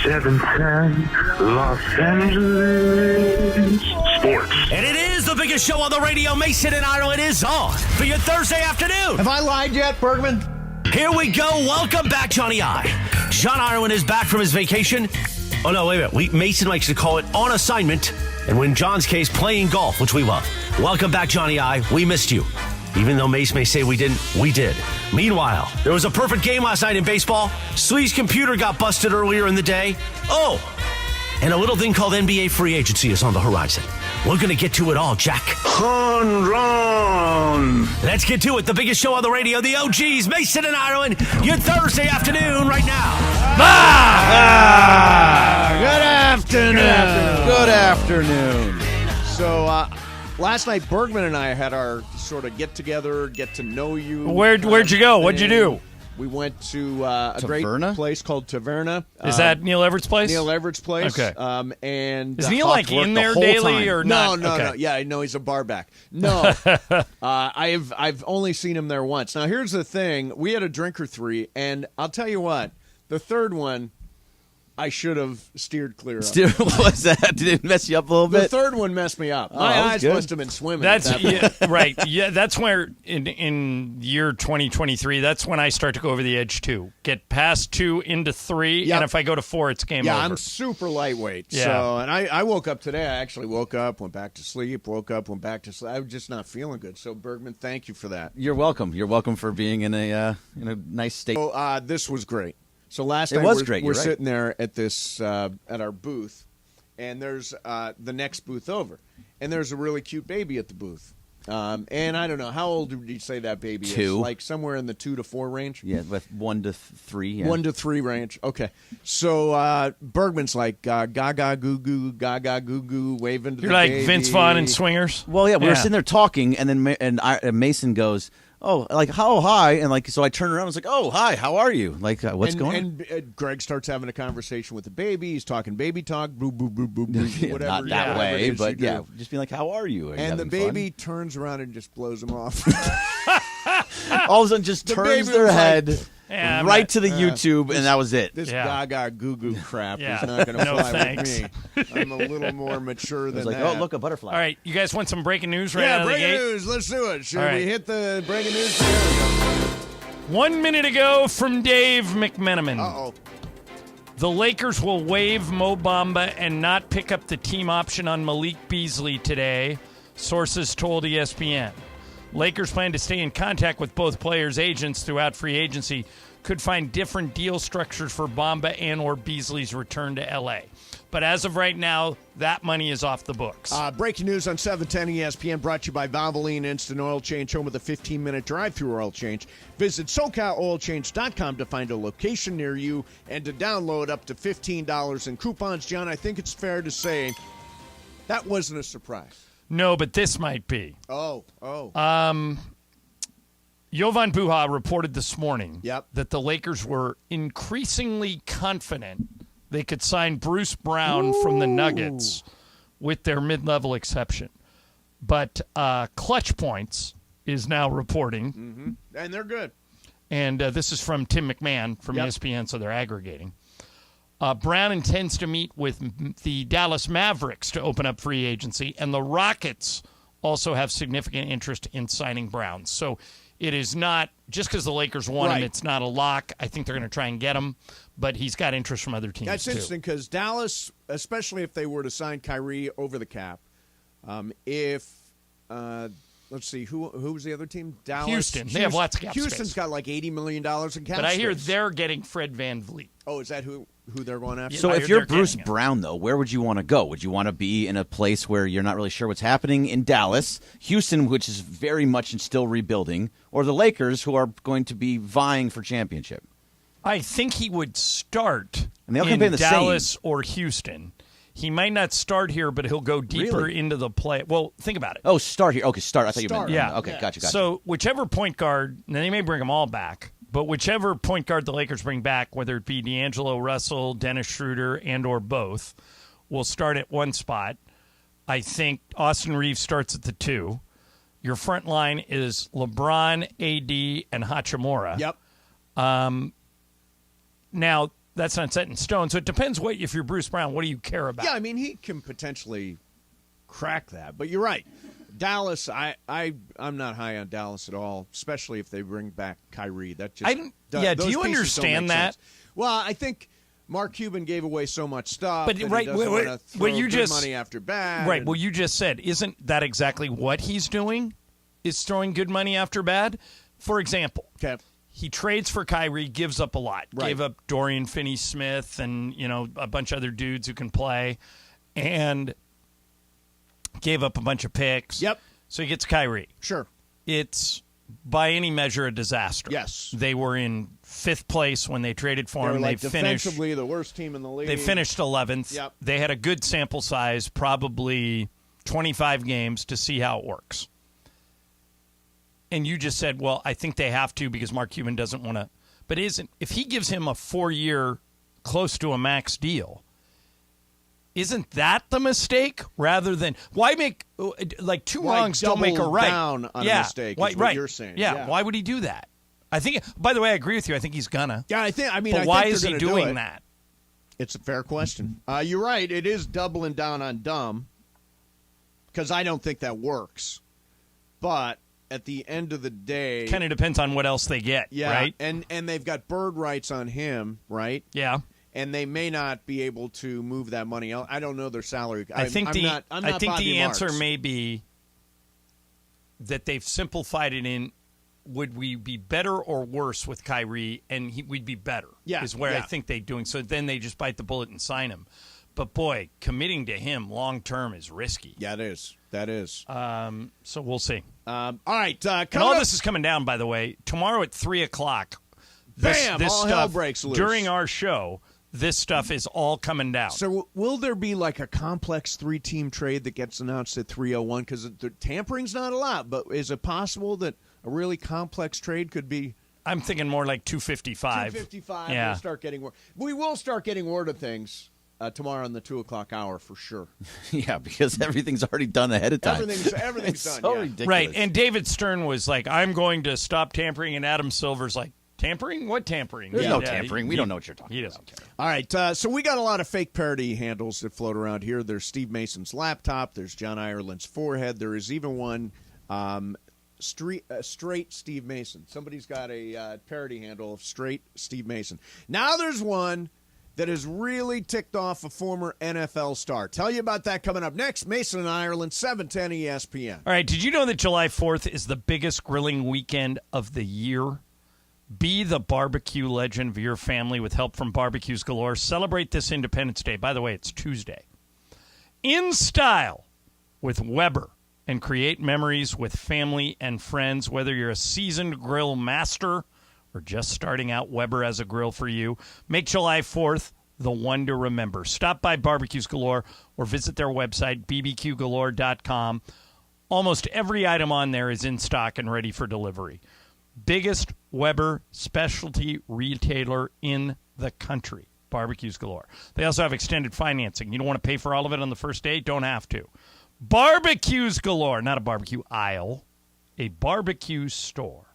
710 Los Angeles Sports. And it is the biggest show on the radio. Mason and Ireland is on for your Thursday afternoon. Have I lied yet, Bergman? Here we go. Welcome back, Johnny I. John Ireland is back from his vacation. Oh, no, wait a minute. Mason likes to call it on assignment. And in John's case, playing golf, which we love. Welcome back, Johnny I. We missed you. Even though Mace may say we didn't, we did. Meanwhile, there was a perfect game last night in baseball. Slee's computer got busted earlier in the day. Oh, and a little thing called NBA free agency is on the horizon. We're going to get to it all, Jack. Home run. Let's get to it. The biggest show on the radio, the OGs, Mason and Ireland, your Thursday afternoon right now. Good afternoon. Good afternoon. So, last night, Bergman and I had our sort of get-together, get-to-know you. Where'd you go? What'd you do? We went to a great place called Taverna. Is that Neil Everett's place? Neil Everett's place. Okay. And is Neil like in there daily or not? No. Yeah, I know he's a bar back. No, I've only seen him there once. Now here's the thing: we had a drink or three, and I'll tell you what, the third one I should have steered clear of. What's that? Did it mess you up a little bit? The third one messed me up. My eyes must have been swimming. That's at that point. right. Yeah, that's where in year 2023, that's when I start to go over the edge too. Get past 2 into 3, and if I go to 4, it's game over. Yeah, I'm super lightweight. Yeah. So, and I woke up today. I actually woke up, went back to sleep, woke up, went back to sleep. I was just not feeling good. So, Bergman, thank you for that. You're welcome. You're welcome for being in a nice state. So, this was great. So last night we're sitting there at this at our booth, and there's the next booth over, and there's a really cute baby at the booth. And I don't know, how old would you say that baby is? 2. Like somewhere in the 2 to 4 range? Yeah, with 1 to 3. Yeah. 1 to 3 range. Okay. So Bergman's like gaga goo goo, waving to You're the like baby. Vince Vaughn in Swingers? Well, yeah, we were sitting there talking, and then Mason goes, "Oh, like how hi?" And like so, I turned around. I was like, "Oh, hi, how are you? Like, what's going on?" And Greg starts having a conversation with the baby. He's talking baby talk, boo boo boo boo boo, whatever. Not that way, but yeah, just being like, "How are you?" And the baby turns around and just blows him off. All of a sudden, just turns their head right to the YouTube, and that was it. This gaga goo goo crap is not going to fly with me. I'm a little more mature than like, that. "Oh, look, a butterfly." All right, you guys want some breaking news right out of the gate? Breaking news. Let's do it. Should we hit the breaking news? 1 minute ago from Dave McMenamin. Uh-oh. The Lakers will waive Mo Bamba and not pick up the team option on Malik Beasley today, sources told ESPN. Lakers plan to stay in contact with both players' agents throughout free agency, could find different deal structures for Bamba and or Beasley's return to L.A. But as of right now, that money is off the books. Breaking news on 710 ESPN brought to you by Valvoline Instant Oil Change, home of the 15-minute drive-through oil change. Visit SoCalOilChange.com to find a location near you and to download up to $15 in coupons. John, I think it's fair to say that wasn't a surprise. No, but this might be. Jovan Buha reported this morning that the Lakers were increasingly confident they could sign Bruce Brown from the Nuggets with their mid-level exception. But Clutch Points is now reporting. Mm-hmm. And they're good. And this is from Tim McMahon from ESPN, so they're aggregating. Brown intends to meet with the Dallas Mavericks to open up free agency, and the Rockets also have significant interest in signing Brown. So it is not, just because the Lakers want him, it's not a lock. I think they're going to try and get him, but he's got interest from other teams, That's interesting because Dallas, especially if they were to sign Kyrie over the cap, let's see, who was the other team? Dallas. Houston. They have lots of cap Houston's space. got like $80 million in cap But I hear space. they're getting Fred VanVleet. Oh, is that who they're going after? So if you're Bruce Brown, though, where would you want to go? Would you want to be in a place where you're not really sure what's happening in Dallas, Houston, which is very much and still rebuilding, or the Lakers, who are going to be vying for championship? I think he would start and they in the Dallas same. or Houston. He might not start here, but he'll go deeper into the play. Well, think about it. Oh, start here. Okay, start. I thought you meant. Yeah. Okay, gotcha. So whichever point guard, and they may bring them all back, but whichever point guard the Lakers bring back, whether it be D'Angelo Russell, Dennis Schroeder, and or both, will start at one spot. I think Austin Reeves starts at the 2. Your front line is LeBron, AD, and Hachimura. Yep. Now, That's not set in stone. So it depends if you're Bruce Brown, what do you care about? Yeah, I mean, he can potentially crack that. But you're right. Dallas, I'm not high on Dallas at all, especially if they bring back Kyrie. That just do those you pieces don't understand make that? sense. Well, I think Mark Cuban gave away so much stuff, But and right, he doesn't want to throw you good just money after bad. Right. and- Well, you just said, isn't that exactly what he's doing? Is throwing good money after bad? For example, Okay. he trades for Kyrie, gives up a lot. Right. Gave up Dorian Finney-Smith and, a bunch of other dudes who can play, and gave up a bunch of picks. Yep. So he gets Kyrie. Sure. It's, by any measure, a disaster. Yes. They were in 5th place when they traded for They were him. like They finished defensively the worst team in the league. They finished 11th. Yep. They had a good sample size, probably 25 games to see how it works. And you just said, well, I think they have to because Mark Cuban doesn't want to. But if he gives him a 4-year close to a max deal, isn't that the mistake rather than why make two Why wrongs don't make a double right? down on a yeah, mistake is why, what right. you're saying. Yeah. Yeah. Why would he do that? I think. By the way, I agree with you. I think he's gonna. Yeah, I think But why they're is he gonna do doing it. that? It's a fair question. You're right. It is doubling down on dumb because I don't think that works. But at the end of the day, Kind of depends on what else they get. yeah, Right. and they've got bird rights on him, right? Yeah. And they may not be able to move that money out. I don't know their salary. I think I'm not Bobby the answer Marks. may be that they've simplified it in. Would we be better or worse with Kyrie? And we'd be better. Yeah, is where I yeah. think they're doing. So then they just bite the bullet and sign him. But boy, committing to him long term is risky. Yeah, it is. That is. So we'll see. All right. And all this is coming down, by the way. Tomorrow at 3:00. Bam! This All stuff, hell breaks loose. during our show. This stuff is all coming down. So will there be like a complex 3-team trade that gets announced at 3:01? Because the tampering's not allowed, but is it possible that a really complex trade could be I'm thinking more like 255. 255? Yeah. We'll start getting word. We will start getting word of things tomorrow in the 2:00 hour for sure. Yeah, because everything's already done ahead of time. Everything's It's done. so yeah. ridiculous. Right, and David Stern was like, I'm going to stop tampering, and Adam Silver's like, tampering? What tampering? There's no tampering. We don't know what you're talking He about. doesn't care. All right, so we got a lot of fake parody handles that float around here. There's Steve Mason's laptop. There's John Ireland's forehead. There is even one straight Steve Mason. Somebody's got a parody handle of straight Steve Mason. Now there's one that has really ticked off a former NFL star. Tell you about that coming up next. Mason and Ireland, 710 ESPN. All right, did you know that July 4th is the biggest grilling weekend of the year? Be the barbecue legend of your family with help from Barbecues Galore. Celebrate this Independence Day. By the way, it's Tuesday. In style with Weber, and create memories with family and friends. Whether you're a seasoned grill master or just starting out, Weber has a grill for you. Make July 4th the one to remember. Stop by Barbecues Galore or visit their website, bbqgalore.com. Almost every item on there is in stock and ready for delivery. Biggest Weber specialty retailer in the country. Barbecues Galore. They also have extended financing. You don't want to pay for all of it on the first day? Don't have to. Barbecues Galore. Not a barbecue aisle, a barbecue store.